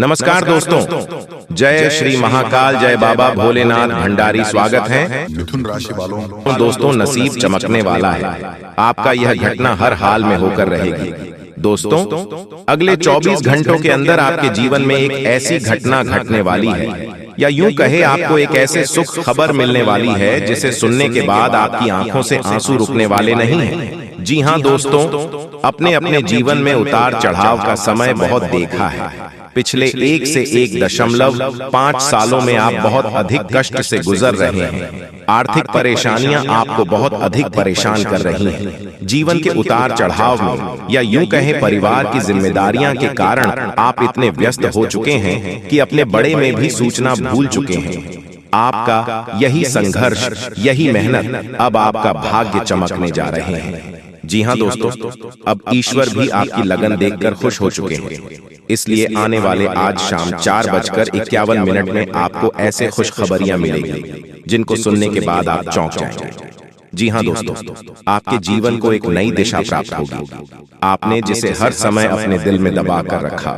नमस्कार दोस्तों, जय श्री महाकाल, जय बाबा भोलेनाथ भंडारी। स्वागत है मिथुन राशि वालों। दोस्तों, नसीब चमकने वाला है। आपका यह घटना हर हाल में होकर रहेगी। दोस्तों, अगले 24 घंटों के अंदर आपके जीवन में एक ऐसी घटना घटने वाली है, या यूं कहे आपको एक ऐसे सुख खबर मिलने वाली है जिसे सुनने के बाद आपकी आंखों से आंसू रुकने वाले नहीं हैं। जी हां दोस्तों, अपने अपने जीवन में उतार चढ़ाव का समय बहुत देखा है। पिछले 1 से 1.5 सालों में आप बहुत अधिक कष्ट से गुजर रहे हैं। आर्थिक परेशानियां आपको बहुत अधिक परेशान कर रही हैं। जीवन के उतार चढ़ाव में, या यूं कहें परिवार की जिम्मेदारियां के कारण आप इतने व्यस्त हो चुके हैं कि अपने बड़े में भी सूचना भूल चुके हैं। आपका यही संघर्ष, यही मेहनत अब आपका भाग्य चमकने जा रहे हैं। जी हां दोस्तों, अब ईश्वर भी आपकी लगन देखकर खुश हो चुके हैं। इसलिए आने वाले आज शाम 4:51 में आपको ऐसे खुशखबरियां मिलेगी जिनको सुनने के बाद आप चौंक जाएंगे। जी हां दोस्तों, आपके जीवन को एक नई दिशा प्राप्त होगी। आपने जिसे हर समय अपने दिल में दबा कर रखा,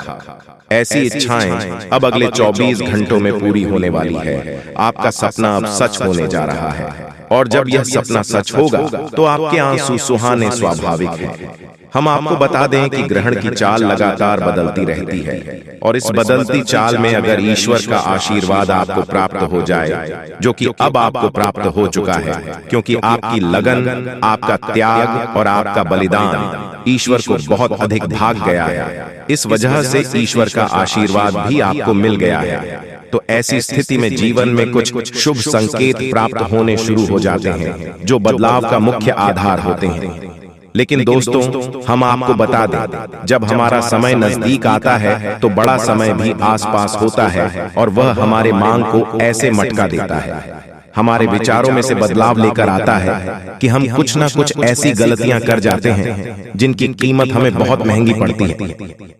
ऐसी इच्छाएं अब अगले 24 घंटों में पूरी होने वाली है। आपका सपना अब सच होने जा रहा है, और जब यह सपना सच होगा तो आपके आंसू सुहाने स्वाभाविक हैं। हम आपको बता दें कि ग्रहण की चाल लगातार बदलती रहती है, और इस बदलती चाल में अगर ईश्वर का आशीर्वाद आपको प्राप्त हो जाए, जो कि अब आपको प्राप्त हो चुका है, क्योंकि आपकी लगन, आपका त्याग और आपका बलिदान ईश्वर को बहुत अधिक भाग गया है। इस वजह से ईश्वर का आशीर्वाद भी आपको मिल गया है। तो ऐसी स्थिति में जीवन में कुछ शुभ संकेत प्राप्त होने शुरू हो जाते हैं, जो बदलाव का मुख्य आधार होते हैं। लेकिन दोस्तों, हम आपको बता दें, जब हमारा समय नजदीक आता है तो बड़ा समय भी आसपास होता है, और वह हमारे मांग को ऐसे मटका देता है, हमारे विचारों में से बदलाव लेकर आता है कि हम कुछ ना कुछ ऐसी गलतियां कर जाते हैं जिनकी कीमत हमें बहुत महंगी पड़ती है।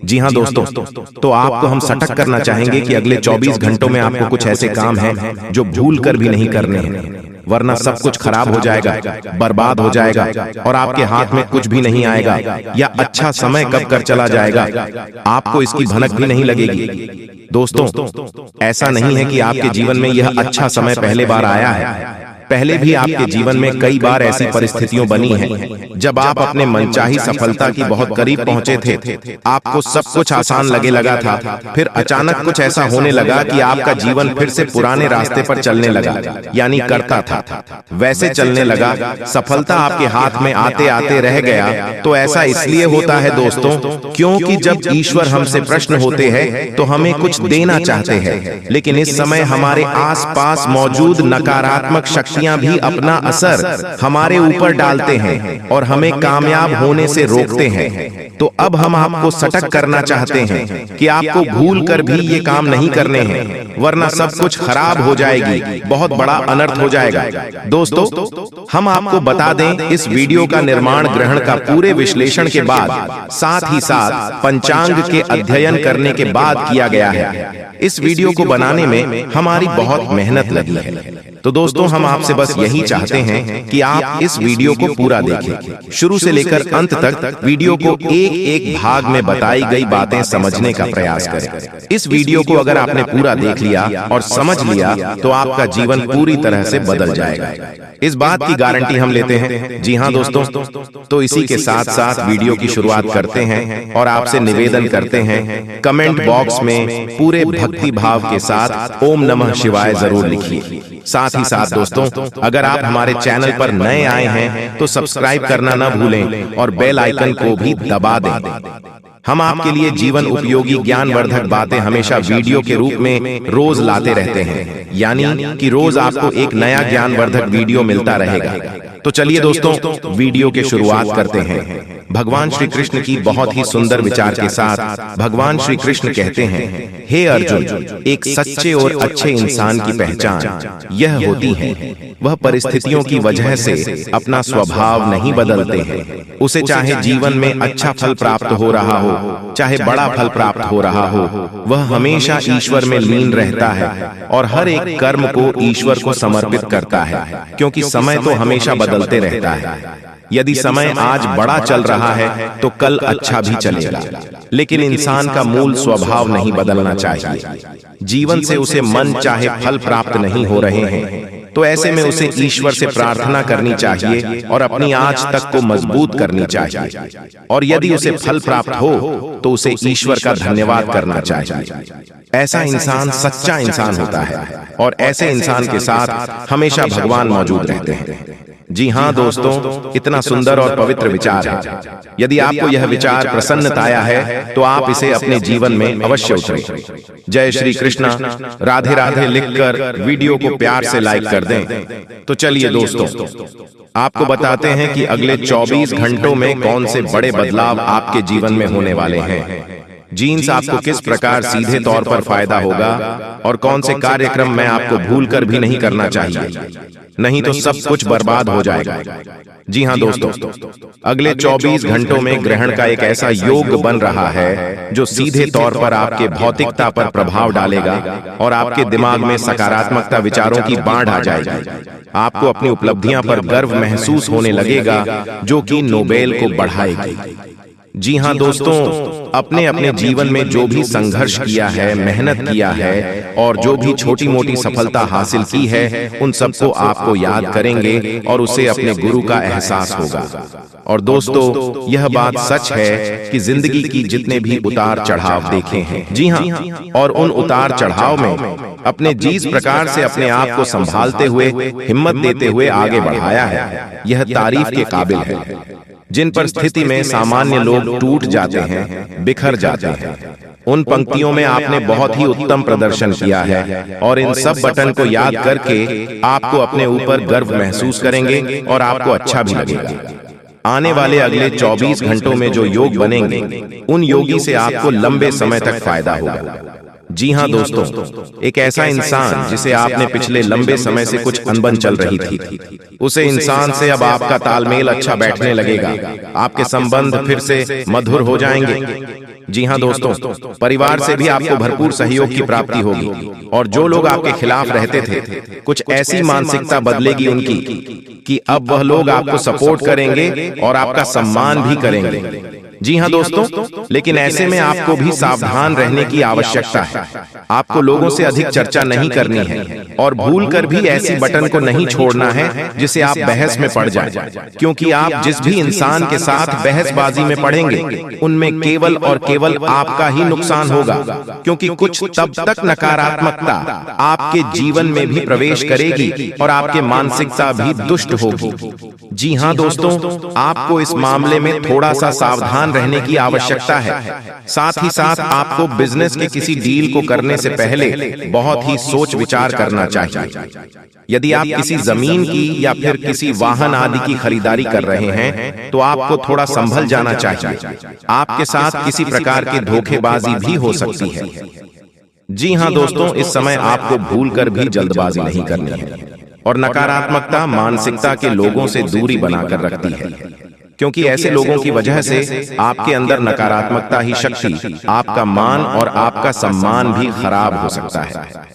जी हां दोस्तों, तो आपको हम सटक करना चाहेंगे कि अगले 24 घंटों में आपको कुछ ऐसे काम हैं जो भूल कर भी नहीं करने हैं, वरना सब कुछ खराब हो जाएगा, बर्बाद हो जाएगा, और आपके हाथ में कुछ भी नहीं आएगा, या अच्छा समय कब कर चला जाएगा आपको इसकी भनक भी नहीं लगेगी। दोस्तों, ऐसा नहीं है कि आपके जीवन में यह अच्छा समय पहले बार आया है। पहले भी आपके जीवन में कई बार ऐसी परिस्थितियां बनी हैं जब आप अपने मनचाही सफलता की बहुत करीब पहुंचे थे। आपको सब कुछ आसान लगा था, फिर अचानक कुछ ऐसा होने लगा कि आपका जीवन फिर से पुराने रास्ते पर चलने लगा, यानी करता था वैसे चलने लगा। सफलता आपके हाथ में आते आते रह गया। तो ऐसा इसलिए होता है दोस्तों, क्योंकि जब ईश्वर हमसे प्रश्न होते हैं तो हमें कुछ देना चाहते हैं, लेकिन इस समय हमारे आसपास मौजूद नकारात्मक शक्तियां भी अपना असर हमारे ऊपर डालते हैं और हमें कामयाब होने से रोकते हैं। तो अब हम आपको सटक करना चाहते हैं कि आपको भूल कर भी ये काम नहीं करने हैं, वरना सब कुछ खराब हो जाएगी, बहुत बड़ा अनर्थ हो जाएगा। दोस्तों, हम आपको बता दें, इस वीडियो का निर्माण ग्रहण का पूरे विश्लेषण के बाद, साथ ही साथ पंचांग के अध्ययन करने के बाद किया गया है। इस वीडियो को बनाने में हमारी बहुत मेहनत लगी है। तो दोस्तों, हम आपसे बस यही चाहते हैं कि आप इस वीडियो को पूरा देखें, शुरू से लेकर अंत तक वीडियो को एक एक भाग में बताई गई बातें समझने का प्रयास करें। इस वीडियो को अगर आपने पूरा देख लिया और समझ लिया तो आपका जीवन पूरी तरह से बदल जाएगा। इस बात की गारंटी हम लेते हैं। जी हां दोस्तों, तो इसी के साथ साथ वीडियो की शुरुआत करते हैं और आपसे निवेदन करते हैं, कमेंट बॉक्स में पूरे भक्ति भाव के साथ ओम नमः शिवाय जरूर लिखिए। साथ ही साथ दोस्तों, अगर आप हमारे चैनल पर नए आए हैं तो सब्सक्राइब करना न भूलें और बेल आइकन को भी दबा दें। हम आपके लिए जीवन उपयोगी ज्ञानवर्धक बातें हमेशा वीडियो के रूप में रोज लाते रहते हैं, यानी कि रोज आपको एक नया ज्ञानवर्धक वीडियो मिलता रहेगा। तो चलिए दोस्तों, वीडियो की शुरुआत करते हैं। भगवान श्री कृष्ण की बहुत ही सुंदर विचार के साथ भगवान श्री कृष्ण कहते हैं, हे अर्जुन, एक सच्चे और अच्छे इंसान की पहचान यह होती है, वह परिस्थितियों की वजह से अपना स्वभाव नहीं बदलते हैं। उसे चाहे जीवन में अच्छा फल प्राप्त हो रहा हो, चाहे बड़ा फल प्राप्त हो रहा हो, वह हमेशा ईश्वर में लीन रहता है और हर एक कर्म को ईश्वर को समर्पित करता है, क्योंकि समय तो हमेशा बदलते रहता है। यदि समय आज बड़ा चल रहा है तो कल अच्छा भी चलेगा, लेकिन इंसान का मूल स्वभाव नहीं बदलना चाहिए। जीवन से उसे मन चाहे फल प्राप्त नहीं हो रहे हैं तो ऐसे में उसे ईश्वर से प्रार्थना करनी चाहिए और अपनी आज तक को मजबूत करनी चाहिए। और यदि उसे फल प्राप्त हो तो उसे ईश्वर का धन्यवाद करना चाहिए। ऐसा इंसान सच्चा इंसान होता है और ऐसे इंसान के साथ हमेशा भगवान मौजूद रहते हैं। जी हाँ दोस्तों, इतना सुंदर और पवित्र विचार है। यदि आपको यह विचार प्रसन्नताया है तो आप इसे अपने जीवन में अवश्य उतारें। जय श्री कृष्णा। राधे राधे लिखकर वीडियो को प्यार से लाइक कर दें। तो चलिए दोस्तों, आपको बताते हैं कि अगले 24 घंटों में कौन से बड़े बदलाव आपके जीवन में होने वाले हैं। जीन्स आपको किस प्रकार सीधे तौर पर फायदा होगा और कौन से कार्यक्रम में आपको भूलकर भी नहीं करना चाहिए, नहीं तो सब कुछ बर्बाद हो जाएगा। जी हाँ दोस्तों, अगले 24 घंटों में ग्रहण का एक ऐसा योग बन रहा है जो सीधे तौर पर आपके भौतिकता पर प्रभाव डालेगा और आपके दिमाग में सकारात्मकता विचारों की बाढ़ आ जाएगी। आपको अपनी उपलब्धियां पर गर्व महसूस होने लगेगा जो कि नोबेल को बढ़ाएगी। जी हाँ दोस्तों, अपने अपने जीवन में जो भी संघर्ष किया है, मेहनत किया है और जो भी छोटी मोटी सफलता हासिल की है, उन सबको आपको याद करेंगे और उसे अपने गुरु का एहसास होगा। और दोस्तों, यह बात सच है कि जिंदगी की जितने भी उतार चढ़ाव देखे हैं, जी हाँ, और उन उतार चढ़ाव में अपने जिस प्रकार से अपने आप को संभालते हुए, हिम्मत देते हुए आगे बढ़ाया है, यह तारीफ के काबिल है। जिन पर स्थिति में सामान्य लोग टूट जाते हैं, बिखर जाते हैं, उन पंक्तियों में आपने बहुत ही उत्तम प्रदर्शन किया है और इन सब बटन को याद करके आपको अपने ऊपर गर्व महसूस करेंगे और आपको अच्छा भी लगेगा। आने वाले अगले 24 घंटों में जो योग बनेंगे, उन योगी से आपको लंबे समय तक फायदा होगा। जी हाँ दोस्तों, एक ऐसा इंसान जिसे आपने पिछले लंबे समय से कुछ अनबन चल रही थी, उसे इंसान से अब आपका तालमेल अच्छा बैठने लगेगा। आपके संबंध फिर से मधुर हो जाएंगे। जी हाँ दोस्तों, परिवार से भी आपको भरपूर सहयोग की प्राप्ति होगी और जो लोग आपके खिलाफ रहते थे, कुछ ऐसी मानसिकता बदलेगी उनकी कि अब वह लोग आपको सपोर्ट करेंगे और आपका सम्मान भी करेंगे। जी हाँ दोस्तों, लेकिन ऐसे में आपको भी सावधान रहने की आवश्यकता है। आपको लोगों से अधिक चर्चा नहीं करनी है और भूलकर भी ऐसी बटन को नहीं छोड़ना है जिसे आप बहस में पड़ जाएं, क्योंकि आप जिस भी इंसान के साथ बहसबाजी में पड़ेंगे, उनमें केवल और केवल आपका ही नुकसान होगा, क्योंकि कुछ तब तक नकारात्मकता आपके जीवन में भी प्रवेश करेगी और आपके मानसिकता भी दुष्ट होगी। जी हाँ दोस्तों, आपको इस मामले में थोड़ा सा सावधान रहने की आवश्यकता है। साथ ही साथ आपको बिजनेस के किसी डील को करने से पहले बहुत ही सोच विचार करना चाहिए। यदि आप किसी जमीन की या फिर किसी वाहन आदि की खरीदारी कर रहे हैं तो आपको थोड़ा संभल जाना चाहिए। आपके साथ किसी प्रकार की धोखेबाजी भी हो सकती है। जी हाँ दोस्तों, इस समय आपको भूलकर भी जल्दबाजी नहीं करनी है और नकारात्मकता मानसिकता के लोगों से दूरी बनाकर रखती है, क्योंकि ऐसे लोगों की वजह से आपके अंदर नकारात्मकता ही शक्ति, आपका मान और आपका सम्मान भी खराब हो सकता है।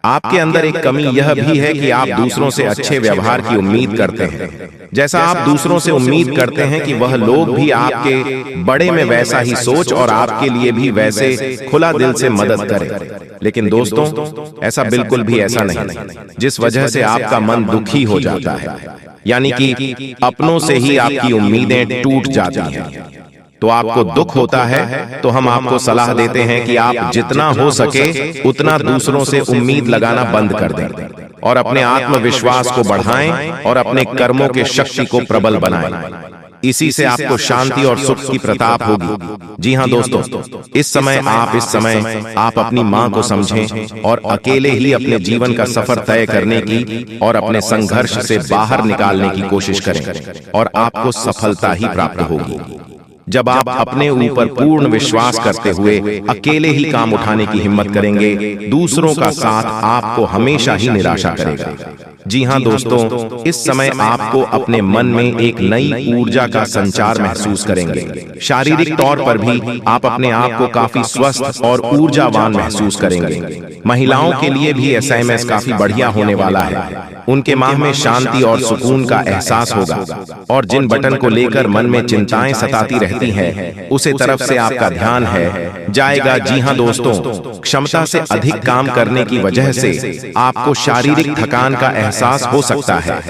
आपके अंदर एक कमी यह भी है कि आप दूसरों से अच्छे व्यवहार की उम्मीद करते हैं। जैसा आप दूसरों से उम्मीद करते हैं कि वह लोग भी आपके बड़े में वैसा ही सोच और आपके लिए भी वैसे खुला दिल से मदद करें। लेकिन दोस्तों, ऐसा बिल्कुल भी ऐसा नहीं, जिस वजह से आपका मन दुखी हो जाता है, यानी कि अपनों से ही आपकी उम्मीदें टूट जाती हैं। तो आपको दुख होता है तो हम आपको सलाह देते हैं कि आप जितना हो सके उतना दूसरों से उम्मीद लगाना बंद कर दें और अपने आत्मविश्वास को बढ़ाएं और अपने कर्मों के शक्ति को प्रबल बनाएं। इसी से आपको शांति और सुख की प्रताप होगी। जी हाँ दोस्तों, इस समय आप अपनी माँ को समझें और अकेले ही अपने जीवन का सफर तय करने की और अपने संघर्ष से बाहर निकालने की कोशिश करें और आपको सफलता ही प्राप्त होगी। जब आप अपने ऊपर पूर्ण विश्वास करते हुए अकेले ही काम उठाने की हिम्मत करेंगे, दूसरों का साथ आपको हमेशा ही निराशा करेगा। जी हाँ दोस्तों, इस समय आपको अपने मन में एक नई ऊर्जा का संचार महसूस करेंगे। शारीरिक तौर पर भी आप अपने आप को काफी स्वस्थ और ऊर्जावान महसूस करेंगे। महिलाओं के लिए भी एसएमएस काफी बढ़िया होने वाला है। उनके माह में शांति और सुकून का एहसास होगा और जिन बटन को लेकर मन में चिंताएं सताती रहती हैं, उसे तरफ से आपका ध्यान है जाएगा। जी हाँ दोस्तों, क्षमता से अधिक काम करने की वजह से आपको शारीरिक थकान का एहसास हो सकता है।